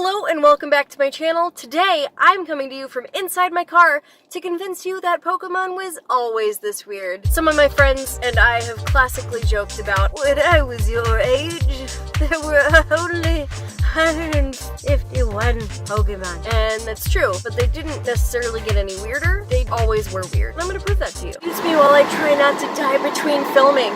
Hello and welcome back to my channel. Today, I'm coming to you from inside my car to convince you that Pokemon was always this weird. Some of my friends and I have classically joked about, when I was your age, there were only 151 Pokemon. And that's true, but they didn't necessarily get any weirder. They always were weird. And I'm gonna prove that to you. Excuse me while I try not to die between filming.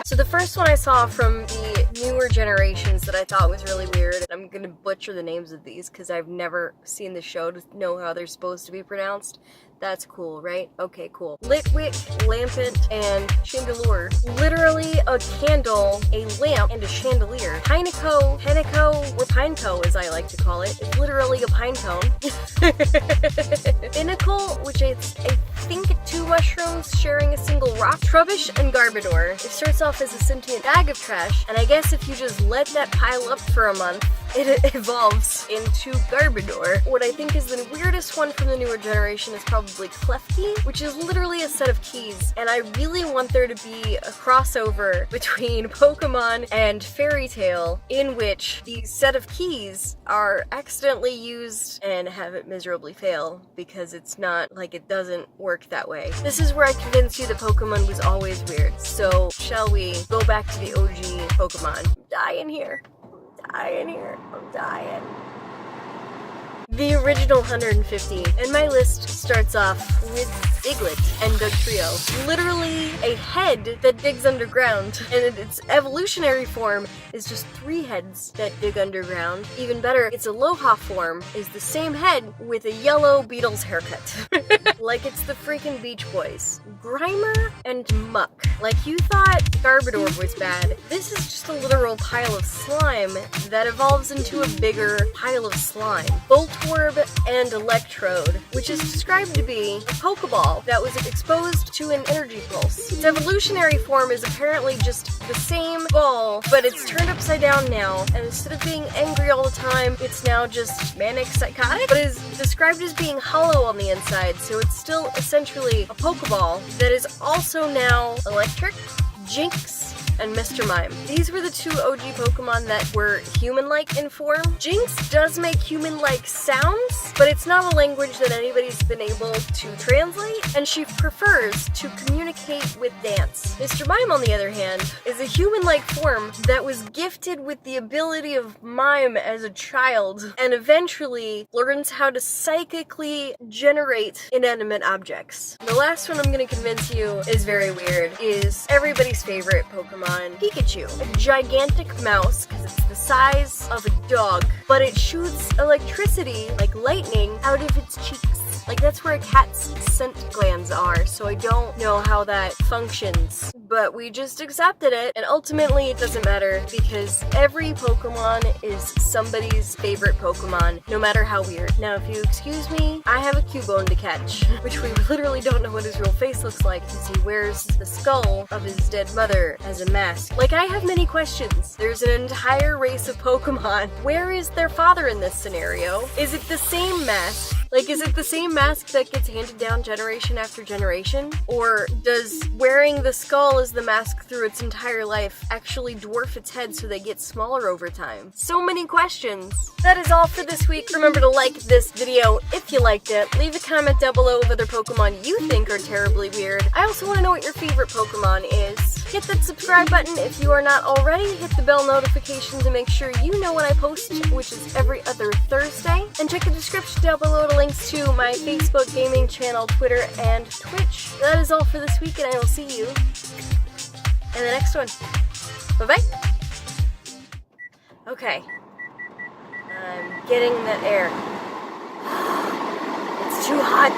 So the first one I saw from the newer generations that I thought was really weird, I'm gonna butcher the names of these because I've never seen the show to know how they're supposed to be pronounced. That's cool, right? Okay, cool. Litwick, Lampent, and Chandelure. Literally a candle, a lamp, and a chandelier. Pineco, or Pineco as I like to call it, is literally a pine cone. Pinnacle, which is, I think, 2 mushrooms sharing a single rock. Trubbish and Garbodor. It starts off as a sentient bag of trash, and I guess if you just let that pile up for a month, it evolves into Garbodor. What I think is the weirdest one from the newer generation is probably Klefki, which is literally a set of keys, and I really want there to be a crossover between Pokemon and Fairy Tail in which the set of keys are accidentally used and have it miserably fail because it's not, like, it doesn't work that way. This is where I convince you that Pokemon was always weird. So shall we go back to the OG Pokemon? I'm dying here. I'm dying. The original 150, and my list starts off with Diglett and Dugtrio. Literally a head that digs underground, and its evolutionary form is just 3 heads that dig underground. Even better, its Aloha form is the same head with a yellow Beatles haircut. Like it's the freaking Beach Boys. Grimer and Muck. Like you thought Garbodor was bad, this is just a literal pile of slime that evolves into a bigger pile of slime. Voltorb and Electrode, which is described to be a Pokeball that was exposed to an energy pulse. Its evolutionary form is apparently just the same ball, but it's turned upside down now, and instead of being angry all the time, it's now just manic psychotic, but is described as being hollow on the inside, so it's still essentially a Pokeball that is also now electric, Jinx, and Mr. Mime. These were the 2 OG Pokemon that were human-like in form. Jinx does make human-like sounds, but it's not a language that anybody's been able to translate, and she prefers to communicate with dance. Mr. Mime, on the other hand, is a human-like form that was gifted with the ability of mime as a child, and eventually learns how to psychically generate inanimate objects. The last one I'm gonna convince you is very weird, is everybody's favorite Pokemon, Pikachu. A gigantic mouse, because it's the size of a dog, but it shoots electricity, like lightning, out of its cheeks. Like, that's where a cat's scent glands are, so I don't know how that functions. But we just accepted it, and ultimately it doesn't matter, because every Pokemon is somebody's favorite Pokemon, no matter how weird. Now, if you excuse me, I have a Cubone to catch, which we literally don't know what his real face looks like, because he wears the skull of his dead mother as a mask. Like, I have many questions. There's an entire race of Pokemon. Where is their father in this scenario? Is it the same mask? Like, is it the same mask that gets handed down generation after generation? Or does wearing the skull as the mask through its entire life actually dwarf its head so they get smaller over time? So many questions. That is all for this week. Remember to like this video if you liked it. Leave a comment down below of other Pokemon you think are terribly weird. I also want to know what your favorite Pokemon is. Hit that subscribe button if you are not already. Hit the bell notification to make sure you know when I post, which is every other Thursday. And check the description down below to links to my Facebook gaming channel, Twitter, and Twitch. That is all for this week, and I will see you in the next one. Bye-bye. Okay. I'm getting that air. It's too hot.